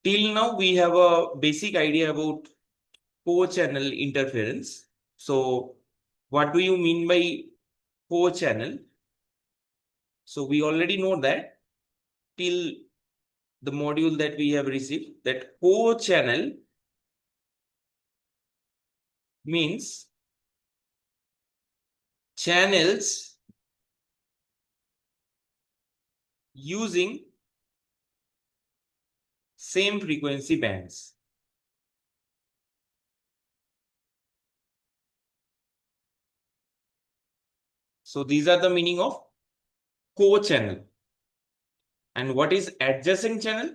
Till now, we have a basic idea about co-channel interference. So what do you mean by co-channel? So we already know that till the module that we have received, that co-channel means channels using same frequency bands. So these are the meaning of co-channel. And what is adjacent channel?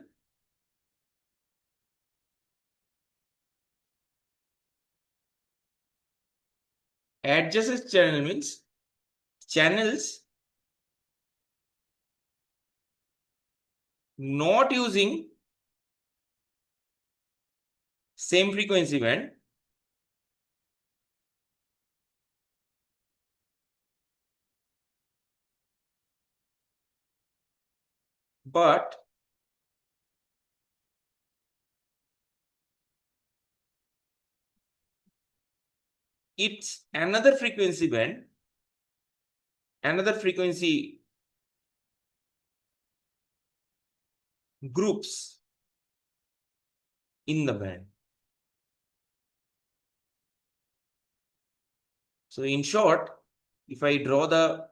Adjacent channel means channels not using same frequency band but it's another frequency band, another frequency groups in the band. So in short, if I draw the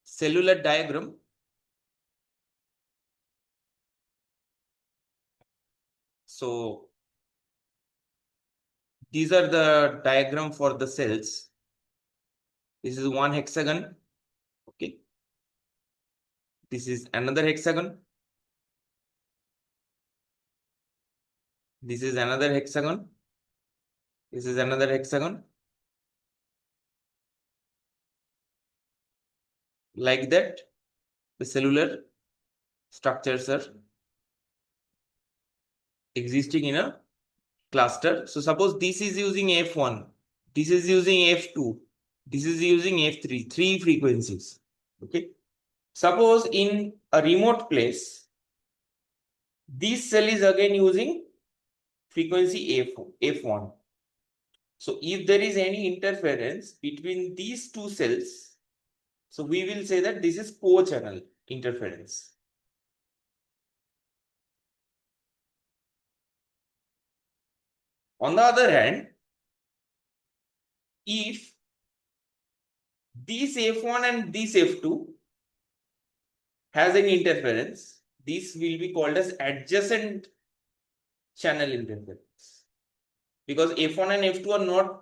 cellular diagram, so these are the diagram for the cells. This is one hexagon. Okay. This is another hexagon. This is another hexagon. This is another hexagon. Like that, the cellular structures are existing in a cluster. So suppose this is using F1, this is using F2, this is using F3, three frequencies. Okay. Suppose in a remote place, this cell is again using frequency F1. So if there is any interference between these two cells, so we will say that this is co-channel interference. On the other hand, if this F1 and this F2 has an interference, this will be called as adjacent channel interference, because F1 and F2 are not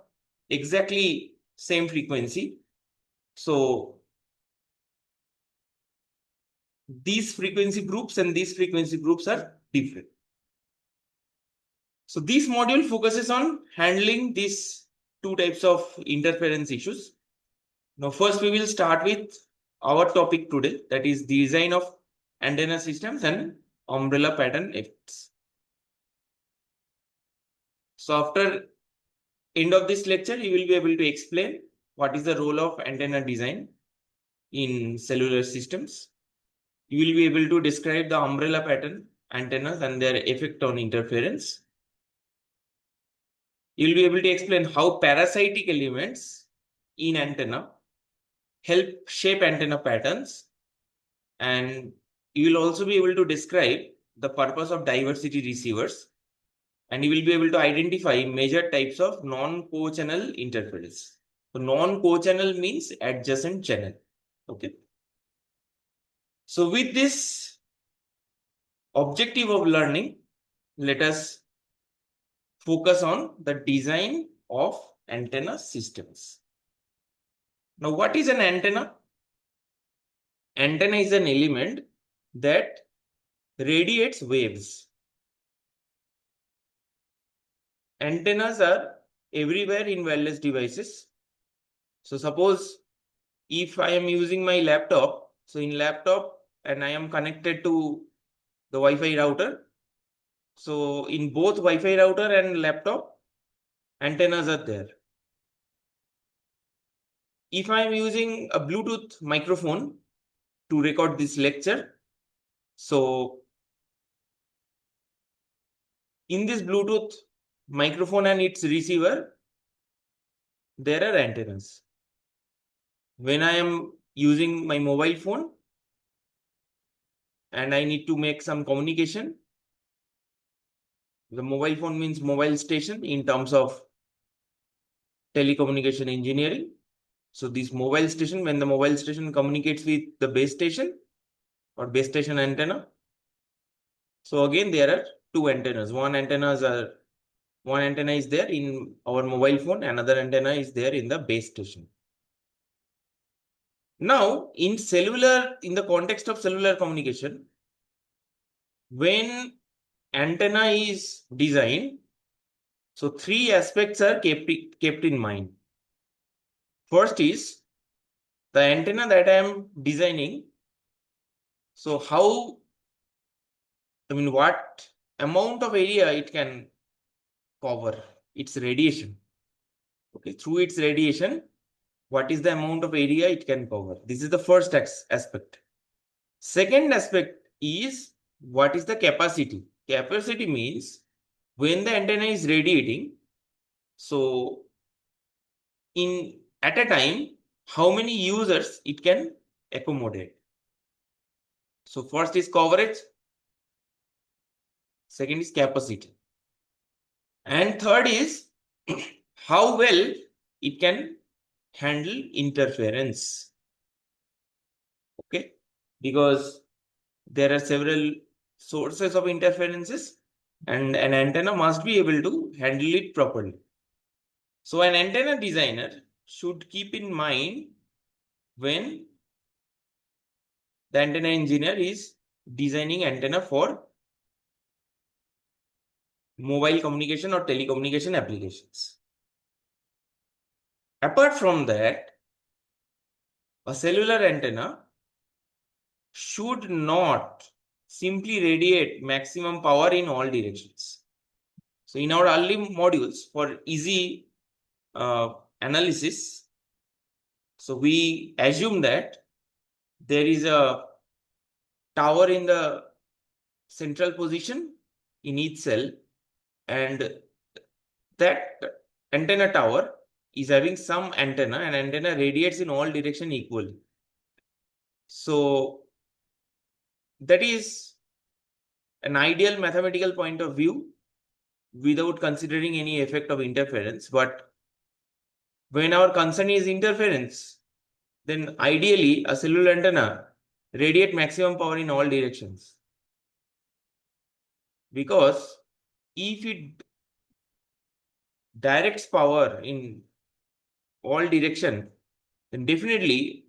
exactly same frequency. So these frequency groups and these frequency groups are different. So this module focuses on handling these two types of interference issues. Now first we will start with our topic today, that is design of antenna systems and umbrella pattern effects. So after end of this lecture, you will be able to explain what is the role of antenna design in cellular systems. You will be able to describe the umbrella pattern antennas and their effect on interference. You will be able to explain how parasitic elements in antenna help shape antenna patterns, and you will also be able to describe the purpose of diversity receivers, and you will be able to identify major types of non-co-channel interference. So non-co-channel means adjacent channel. Okay. So with this objective of learning, let us focus on the design of antenna systems. Now, what is an antenna? Antenna is an element that radiates waves. Antennas are everywhere in wireless devices. So suppose if I am using my laptop, so in laptop and I am connected to the Wi-Fi router. So in both Wi-Fi router and laptop, antennas are there. If I am using a Bluetooth microphone to record this lecture, so In this Bluetooth microphone and its receiver, there are antennas. When I am using my mobile phone and I need to make some communication, the mobile phone means mobile station in terms of telecommunication engineering. So this mobile station, when the mobile station communicates with the base station or base station antenna. So again, there are two antennas. One antenna is there in our mobile phone, another antenna is there in the base station. Now, in the context of cellular communication, when antenna is designed, so three aspects are kept in mind. First is the antenna that I am designing. So what amount of area it can cover, its radiation. Okay, through its radiation, what is the amount of area it can cover? This is the first aspect. Second aspect is what is the capacity? Capacity means when the antenna is radiating, so at a time, how many users it can accommodate. So first is coverage, second is capacity, and third is how well it can handle interference. Okay, because there are several sources of interferences and an antenna must be able to handle it properly. So an antenna designer should keep in mind when the antenna engineer is designing antenna for mobile communication or telecommunication applications. Apart from that, a cellular antenna should not simply radiate maximum power in all directions. So in our early modules for easy analysis, so we assume that there is a tower in the central position in each cell, and that antenna tower is having some antenna, and antenna radiates in all direction equally. So that is an ideal mathematical point of view without considering any effect of interference. But when our concern is interference, then ideally a cellular antenna radiate maximum power in all directions. Because if it directs power in all direction, then definitely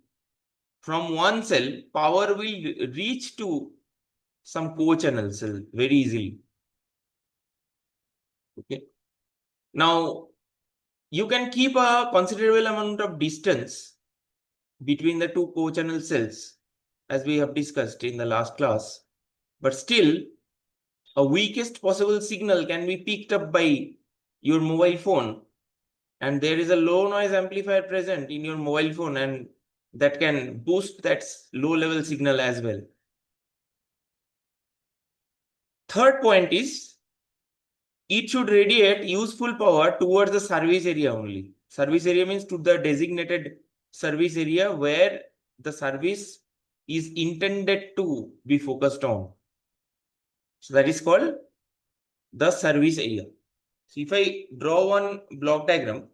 from one cell, power will reach to some co-channel cell very easily. Okay. Now, you can keep a considerable amount of distance between the two co-channel cells, as we have discussed in the last class. But still, a weakest possible signal can be picked up by your mobile phone, and there is a low noise amplifier present in your mobile phone, and that can boost that low level signal as well. Third point is it should radiate useful power towards the service area only. Service area means to the designated service area where the service is intended to be focused on. So that is called the service area. So if I draw one block diagram,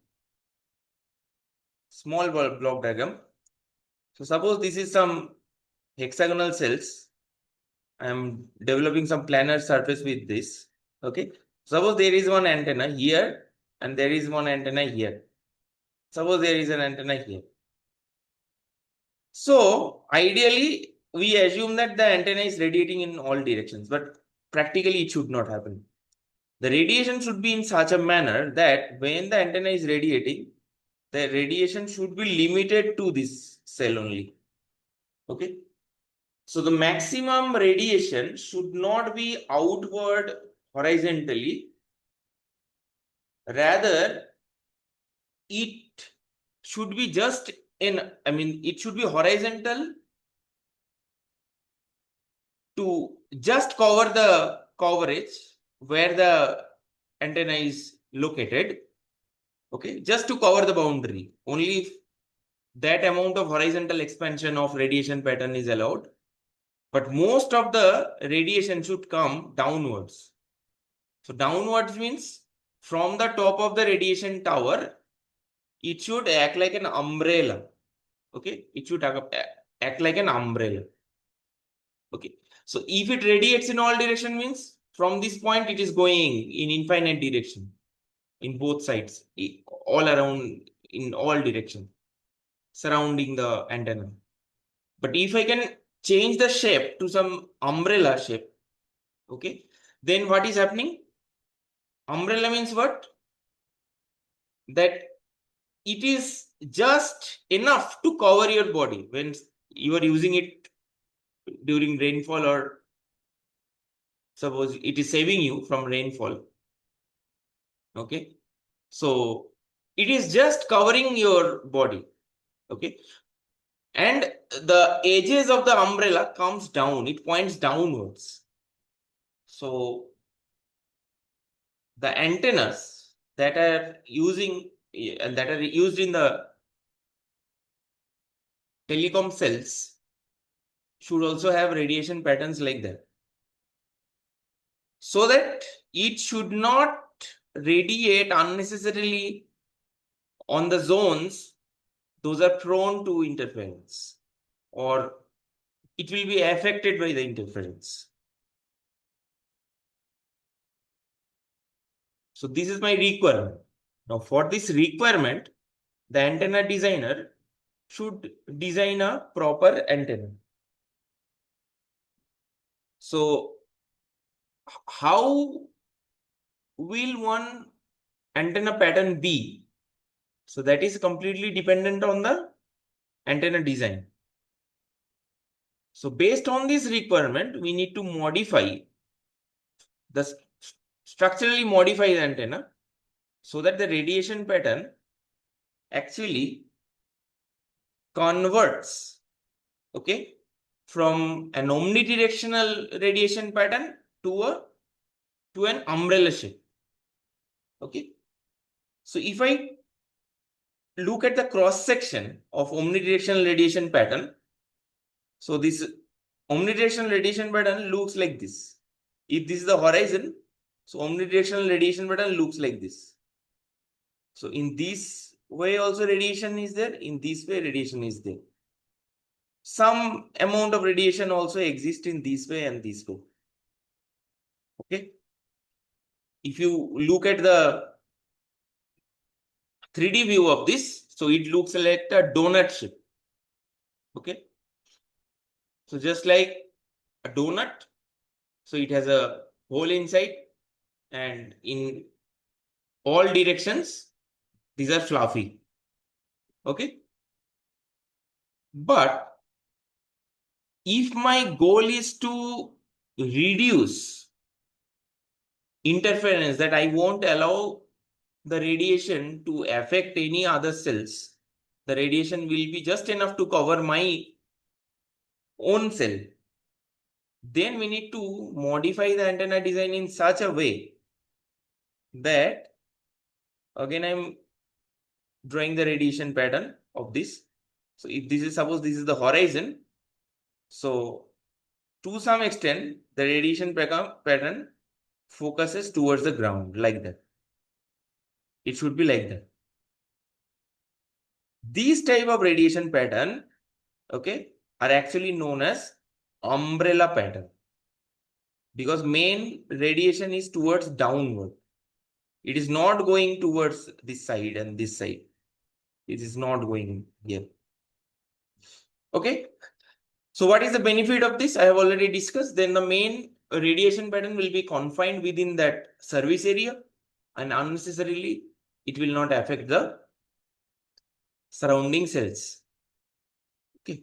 small block diagram. So suppose this is some hexagonal cells. I am developing some planar surface with this. Okay. Suppose there is one antenna here and there is one antenna here. Suppose there is an antenna here. So ideally, we assume that the antenna is radiating in all directions, but practically it should not happen. The radiation should be in such a manner that when the antenna is radiating, the radiation should be limited to this cell only. Okay. So the maximum radiation should not be outward horizontally. Rather, it should be just it should be horizontal to just cover the coverage where the antenna is located. Okay, just to cover the boundary. Only if that amount of horizontal expansion of radiation pattern is allowed. But most of the radiation should come downwards. So downwards means from the top of the radiation tower, it should act like an umbrella. Okay, it should act like an umbrella. Okay, so if it radiates in all direction means from this point it is going in infinite direction in both sides, all around, in all direction surrounding the antenna. But if I can change the shape to some umbrella shape, okay, then what is happening? Umbrella means what? That it is just enough to cover your body when you are using it during rainfall, or suppose it is saving you from rainfall. Okay, so it is just covering your body. Okay, and the edges of the umbrella comes down, it points downwards. So the antennas that are using that are used in the telecom cells should also have radiation patterns like that, so that it should not radiate unnecessarily on the zones those are prone to interference, or it will be affected by the interference. So this is my requirement. Now for this requirement, the antenna designer should design a proper antenna. So how will one antenna pattern be? So that is completely dependent on the antenna design. So based on this requirement, we need to modify the structurally modify the antenna so that the radiation pattern actually converts, okay, from an omnidirectional radiation pattern to an umbrella shape. Okay, so if I look at the cross section of omnidirectional radiation pattern, so this omnidirectional radiation pattern looks like this. If this is the horizon, so omnidirectional radiation pattern looks like this. So in this way also radiation is there, in this way radiation is there. Some amount of radiation also exists in this way and this way. Okay, if you look at the 3D view of this, so it looks like a donut shape. Okay, so just like a donut, so it has a hole inside, and in all directions these are fluffy. Okay, but if my goal is to reduce interference, that I won't allow the radiation to affect any other cells, the radiation will be just enough to cover my own cell, then we need to modify the antenna design in such a way that, again I'm drawing the radiation pattern of this. So if this is, suppose this is the horizon, so to some extent the radiation pattern focuses towards the ground, like that. It should be like that. These type of radiation pattern, okay, are actually known as umbrella pattern, because main radiation is towards downward. It is not going towards this side and this side. It is not going here. Okay, so what is the benefit of this? I have already discussed. Then the main radiation pattern will be confined within that service area, and unnecessarily it will not affect the surrounding cells. Okay.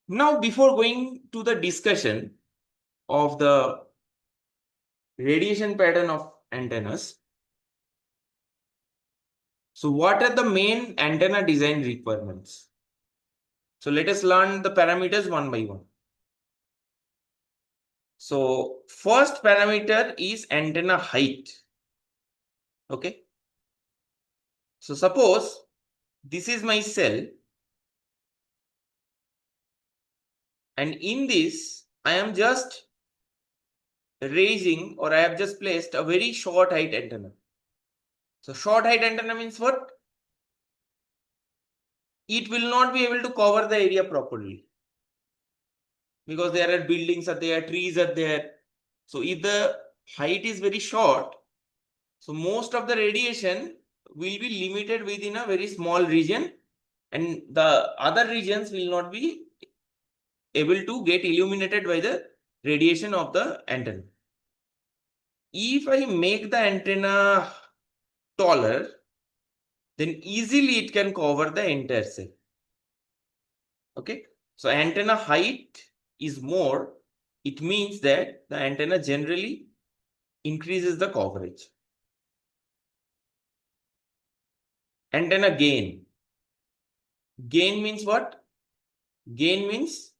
Now, before going to the discussion of the radiation pattern of antennas, so what are the main antenna design requirements? So let us learn the parameters one by one. So first parameter is antenna height. Okay. So suppose this is my cell, and in this I am just raising, or I have just placed a very short height antenna. So short height antenna means what? It will not be able to cover the area properly because there are buildings are there, trees are there. So if the height is very short, so most of the radiation will be limited within a very small region, and the other regions will not be able to get illuminated by the radiation of the antenna. If I make the antenna taller, then easily it can cover the entire cell. Okay, so antenna height is more, it means that the antenna generally increases the coverage. Antenna gain. Gain means what? Gain means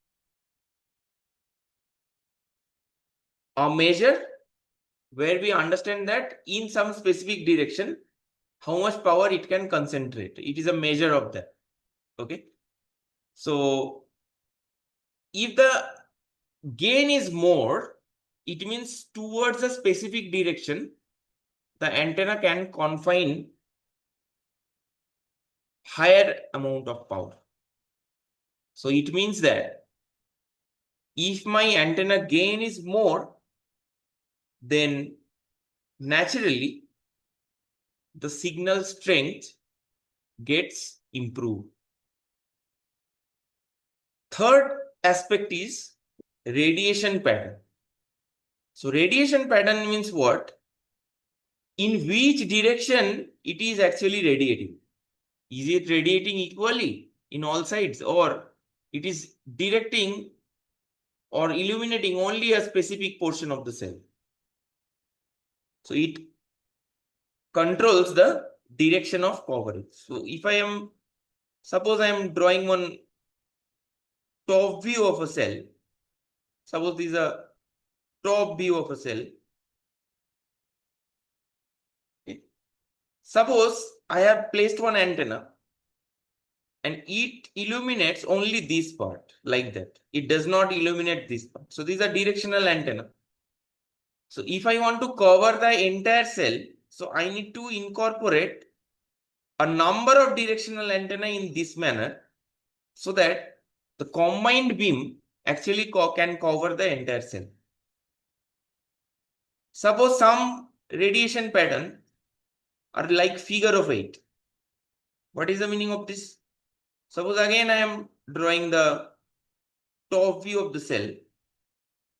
a measure where we understand that in some specific direction how much power it can concentrate. It is a measure of that. Okay, so if the gain is more, it means towards a specific direction the antenna can confine higher amount of power. So it means that if my antenna gain is more, then naturally the signal strength gets improved. Third aspect is radiation pattern. So radiation pattern means what? In which direction it is actually radiating. Is it radiating equally in all sides, or it is directing or illuminating only a specific portion of the cell? So it controls the direction of coverage. So if I am, suppose I am drawing one top view of a cell. Suppose this is a top view of a cell. Okay. Suppose I have placed one antenna and it illuminates only this part like that. It does not illuminate this part. So these are directional antenna. So if I want to cover the entire cell, so I need to incorporate a number of directional antenna in this manner so that the combined beam actually can cover the entire cell. Suppose some radiation pattern are like figure of 8. What is the meaning of this? Suppose again I am drawing the top view of the cell.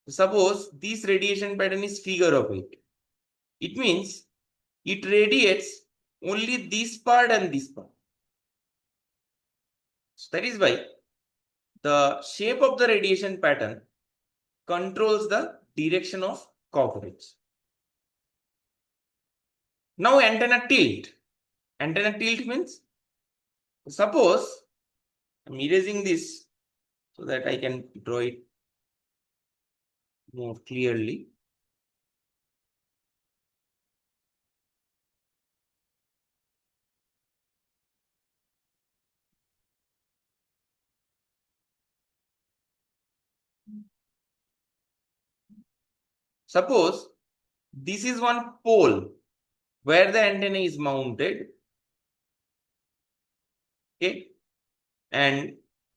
Suppose this radiation pattern is figure of 8. It means it radiates only this part and this part. So that is why the shape of the radiation pattern controls the direction of coverage. Now antenna tilt. Antenna tilt means, suppose I'm erasing this so that I can draw it more clearly. Suppose this is one pole where the antenna is mounted. Okay, and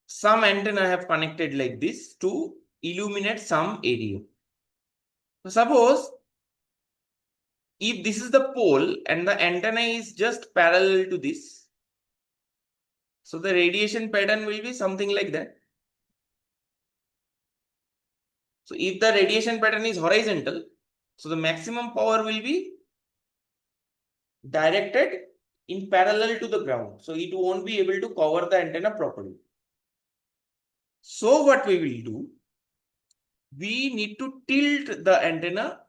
some antenna have connected like this to illuminate some area. So suppose if this is the pole and the antenna is just parallel to this, so the radiation pattern will be something like that. So if the radiation pattern is horizontal, so the maximum power will be directed in parallel to the ground. So it won't be able to cover the antenna properly. So what we will do, we need to tilt the antenna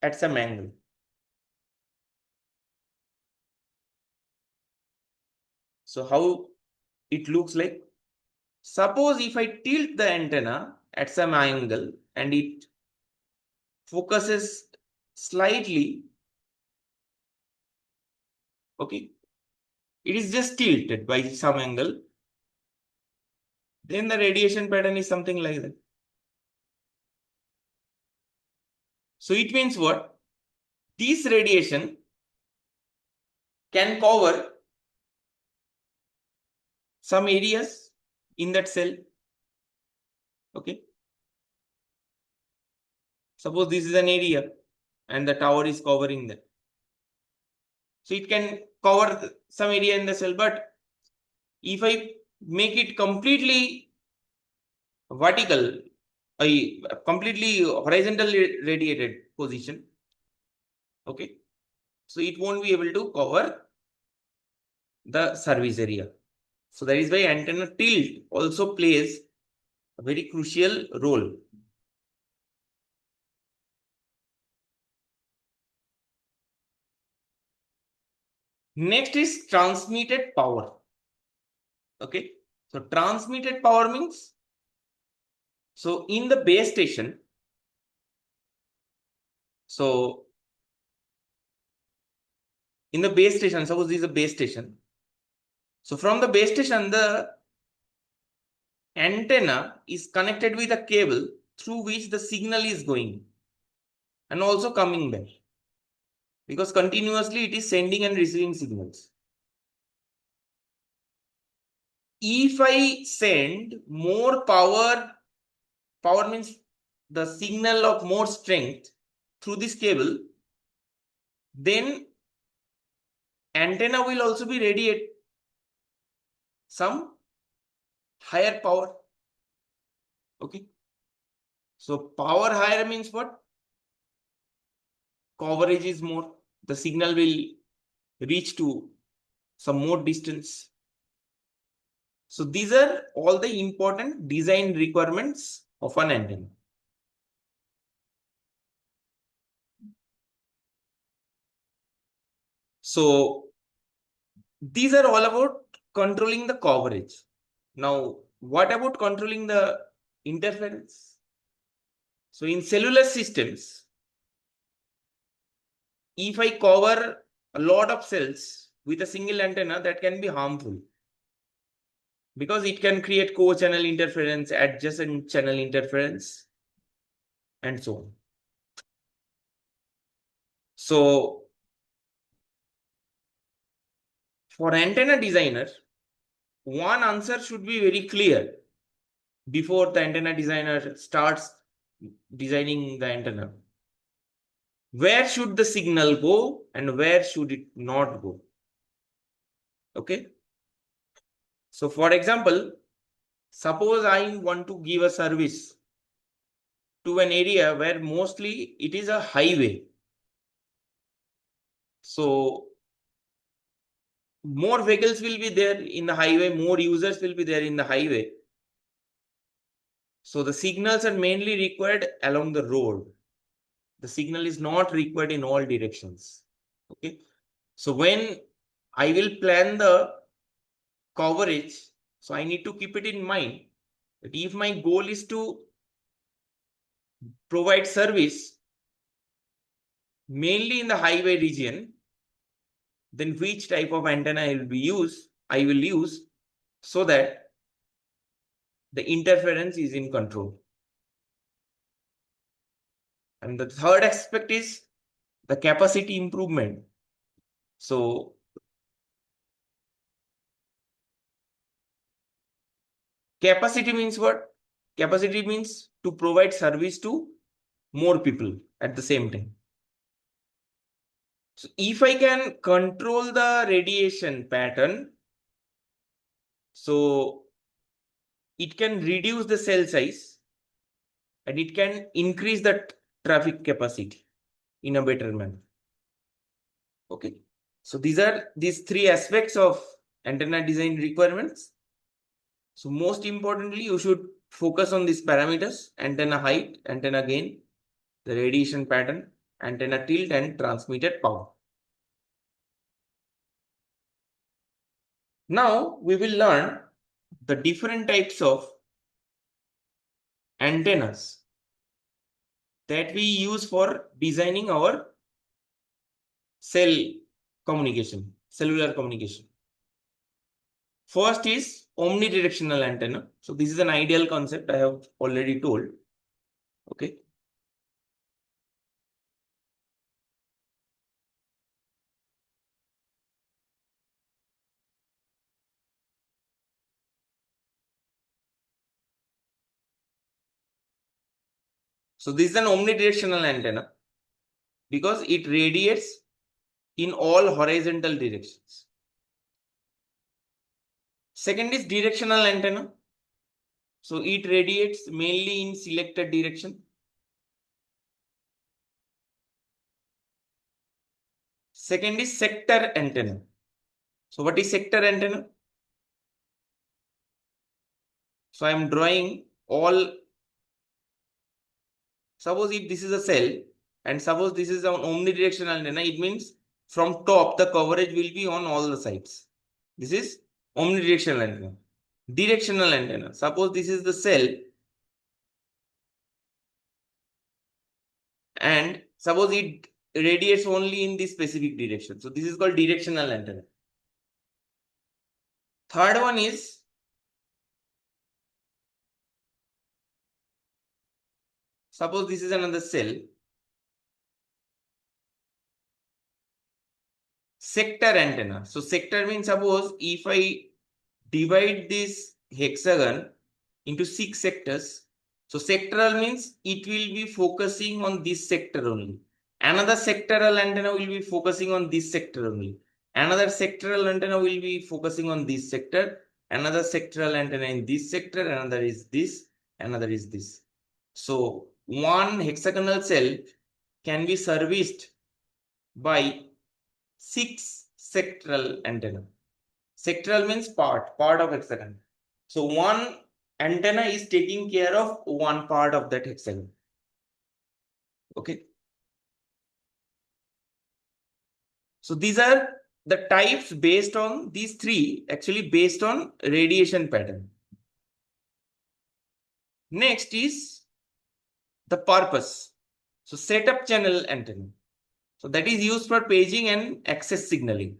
at some angle. So how it looks like? Suppose if I tilt the antenna at some angle and it focuses slightly, okay, it is just tilted by some angle, then the radiation pattern is something like that. So it means what? This radiation can cover some areas in that cell. Okay. Suppose this is an area and the tower is covering that. So it can cover some area in the cell, but if I make it completely vertical, a completely horizontal radiated position, okay, so it won't be able to cover the surface area. So that is why antenna tilt also plays a very crucial role. Next is transmitted power. Okay, so transmitted power means, so in the base station, so in the base station, suppose this is a base station. So from the base station, the antenna is connected with a cable through which the signal is going and also coming back, because continuously it is sending and receiving signals. If I send more power, power means the signal of more strength through this cable, then antenna will also be radiate some higher power. Okay, so power higher means what? Coverage is more, the signal will reach to some more distance. So these are all the important design requirements of an antenna. So these are all about controlling the coverage. Now, what about controlling the interference? So in cellular systems, if I cover a lot of cells with a single antenna, that can be harmful, because it can create co-channel interference, adjacent channel interference, and so on. So for antenna designer, one answer should be very clear before the antenna designer starts designing the antenna. Where should the signal go and where should it not go? Okay. So for example, suppose I want to give a service to an area where mostly it is a highway. So more vehicles will be there in the highway, more users will be there in the highway. So the signals are mainly required along the road. The signal is not required in all directions. Okay. So when I will plan the coverage, so I need to keep it in mind that if my goal is to provide service mainly in the highway region, then which type of antenna I will use so that the interference is in control. And the third aspect is the capacity improvement. So capacity means what? Capacity means to provide service to more people at the same time. So if I can control the radiation pattern, so it can reduce the cell size and it can increase the traffic capacity in a better manner. Okay. So these three aspects of antenna design requirements. So most importantly, you should focus on these parameters: antenna height, antenna gain, the radiation pattern, antenna tilt, and transmitted power. Now we will learn the different types of antennas that we use for designing our cell communication, cellular communication. First is omnidirectional antenna. So this is an ideal concept I have already told. Okay. So this is an omnidirectional antenna because it radiates in all horizontal directions. Second is directional antenna. So it radiates mainly in selected direction. Second is sector antenna. So what is sector antenna? So I am drawing all. Suppose if this is a cell and suppose this is an omnidirectional antenna, it means from top the coverage will be on all the sides. This is omnidirectional antenna. Directional antenna. Suppose this is the cell and suppose it radiates only in this specific direction. So this is called directional antenna. Third one is suppose this is another cell. Sector antenna. So sector means suppose if I divide this hexagon into 6 sectors. So sectoral means it will be focusing on this sector only. Another sectoral antenna will be focusing on this sector only. Another sectoral antenna will be focusing on this sector. Another sectoral antenna in this sector. Another is this. Another is this. So one hexagonal cell can be serviced by 6 sectoral antenna. Sectoral means part of hexagon. So one antenna is taking care of one part of that hexagon. Okay. So these are the types based on these three, actually based on radiation pattern. Next is the purpose. So setup channel antenna. So that is used for paging and access signaling.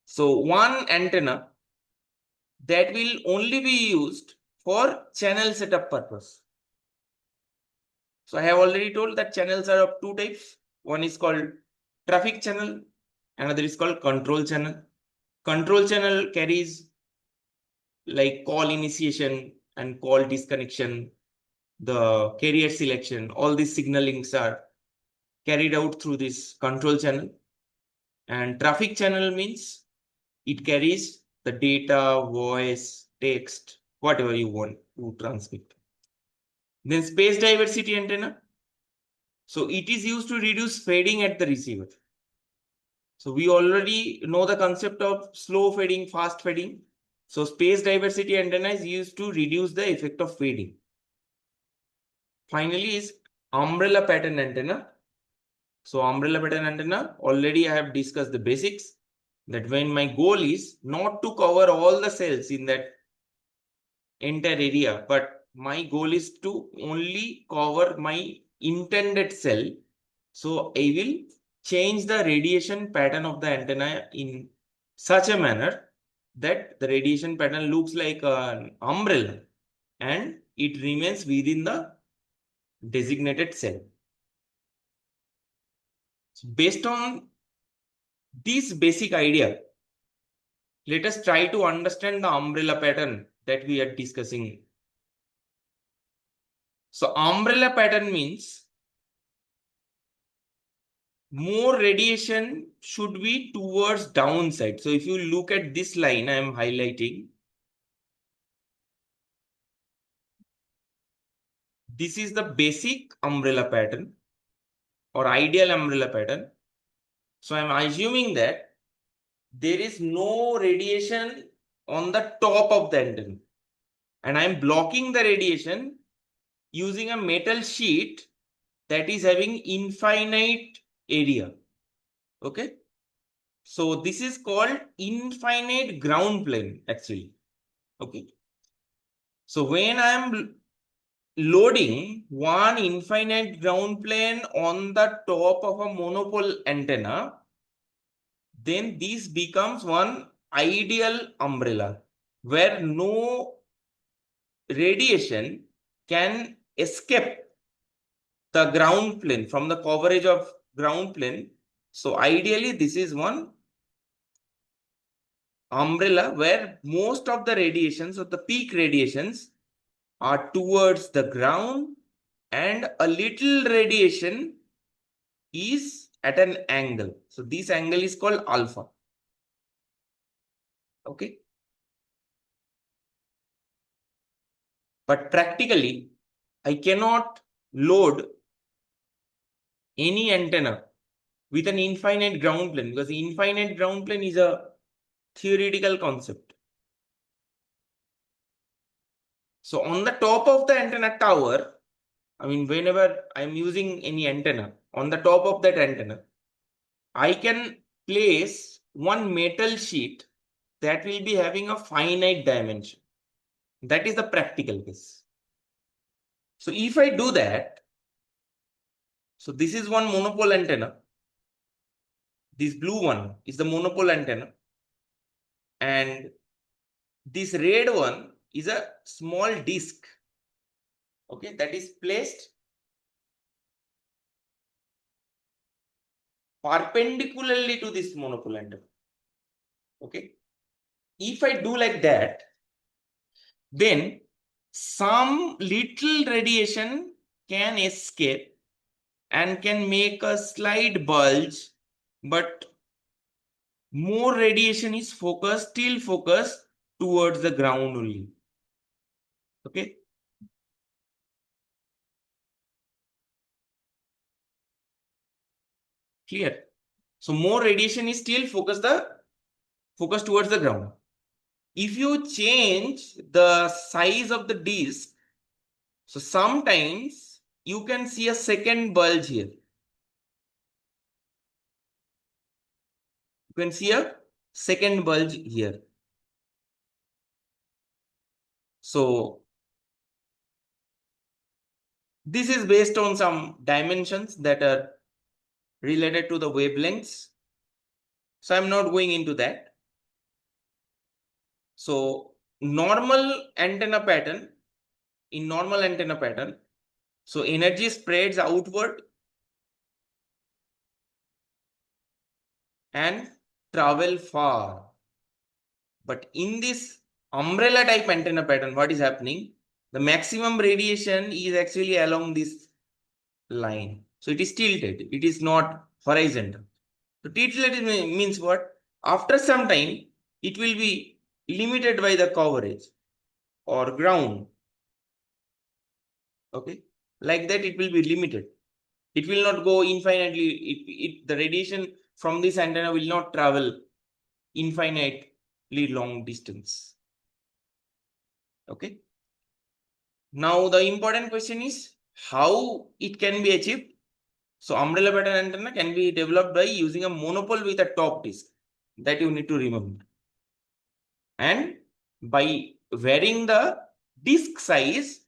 So one antenna that will only be used for channel setup purpose. So I have already told that channels are of two types. One is called traffic channel, another is called control channel. Control channel carries like call initiation and call disconnection, the carrier selection, all these signalings are carried out through this control channel. And traffic channel means it carries the data, voice, text, whatever you want to transmit. Then space diversity antenna. So it is used to reduce fading at the receiver. So we already know the concept of slow fading, fast fading. So space diversity antenna is used to reduce the effect of fading. Finally is umbrella pattern antenna. So umbrella pattern antenna, already I have discussed the basics, that when my goal is not to cover all the cells in that entire area, but my goal is to only cover my intended cell. So I will change the radiation pattern of the antenna in such a manner that the radiation pattern looks like an umbrella and it remains within the designated cell. So based on this basic idea, let us try to understand the umbrella pattern that we are discussing. So umbrella pattern means more radiation should be towards downside. So if you look at this line I am highlighting, this is the basic umbrella pattern or ideal umbrella pattern. So I am assuming that there is no radiation on the top of the antenna and I am blocking the radiation using a metal sheet that is having infinite area. Okay. So this is called infinite ground plane actually. Okay. So when I am loading one infinite ground plane on the top of a monopole antenna, then this becomes one ideal umbrella where no radiation can escape the ground plane from the coverage of ground plane. So ideally, this is one umbrella where most of the radiations or the peak radiations are towards the ground and a little radiation is at an angle. So this angle is called alpha. Okay. But practically, I cannot load any antenna with an infinite ground plane because the infinite ground plane is a theoretical concept. So on the top of the antenna tower, I mean, whenever I'm using any antenna, on the top of that antenna, I can place one metal sheet that will be having a finite dimension. That is the practical case. So if I do that, so this is one monopole antenna. This blue one is the monopole antenna. And this red one is a small disc, okay, that is placed perpendicularly to this monopole antenna. Okay. If I do like that, then some little radiation can escape and can make a slight bulge, but more radiation is still focused towards the ground only. Okay. Clear? So more radiation is still focused towards the ground. If you change the size of the disc, so sometimes you can see a second bulge here. You can see a second bulge here. So this is based on some dimensions that are related to the wavelengths. So I'm not going into that. So normal antenna pattern, in normal antenna pattern, so energy spreads outward and travel far. But in this umbrella type antenna pattern, what is happening? The maximum radiation is actually along this line. So it is tilted. It is not horizontal. So tilted means what? After some time, it will be limited by the coverage or ground. Okay. Like that, it will be limited. It will not go infinitely. The radiation from this antenna will not travel infinitely long distance. Okay. Now the important question is how it can be achieved. So umbrella pattern antenna can be developed by using a monopole with a top disc. That you need to remember. And by varying the disc size,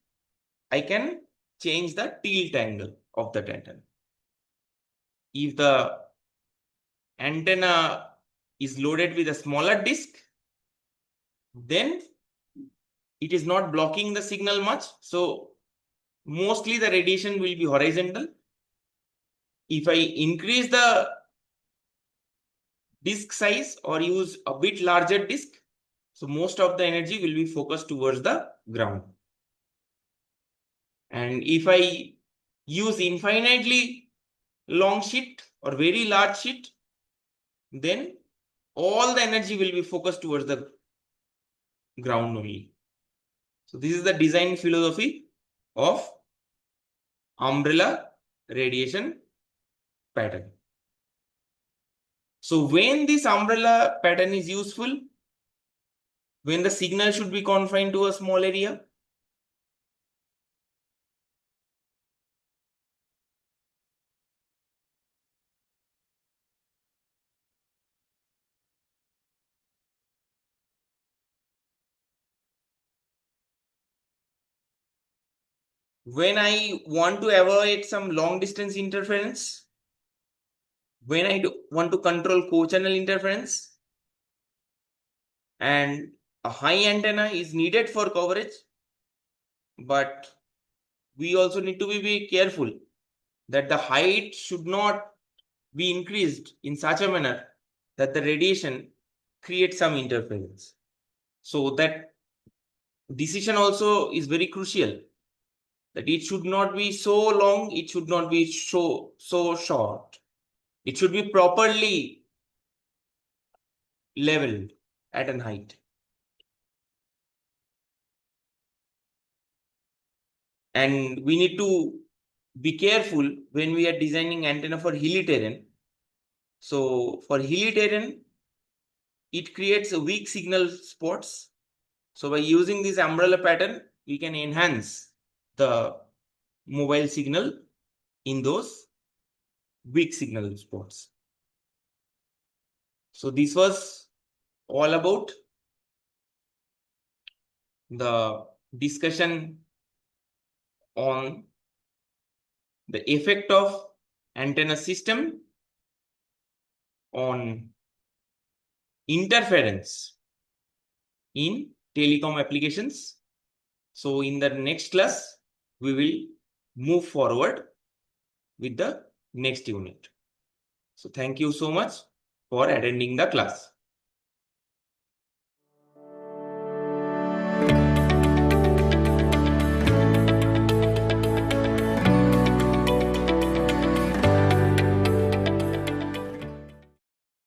I can change the tilt angle of that antenna. If the antenna is loaded with a smaller disc, then it is not blocking the signal much. So mostly the radiation will be horizontal. If I increase the disk size or use a bit larger disk, so most of the energy will be focused towards the ground. And if I use infinitely long sheet or very large sheet, then all the energy will be focused towards the ground only. So this is the design philosophy of umbrella radiation pattern. So when this umbrella pattern is useful, when the signal should be confined to a small area, when I want to avoid some long distance interference, when I want to control co-channel interference, and a high antenna is needed for coverage, but we also need to be careful that the height should not be increased in such a manner that the radiation creates some interference. So that decision also is very crucial, that it should not be so long, it should not be so short. It should be properly leveled at an height. And we need to be careful when we are designing antenna for hilly terrain. So for hilly terrain, it creates a weak signal spots. So by using this umbrella pattern, we can enhance the mobile signal in those weak signal spots. So this was all about the discussion on the effect of antenna system on interference in telecom applications. So in the next class, we will move forward with the next unit. So thank you so much for attending the class.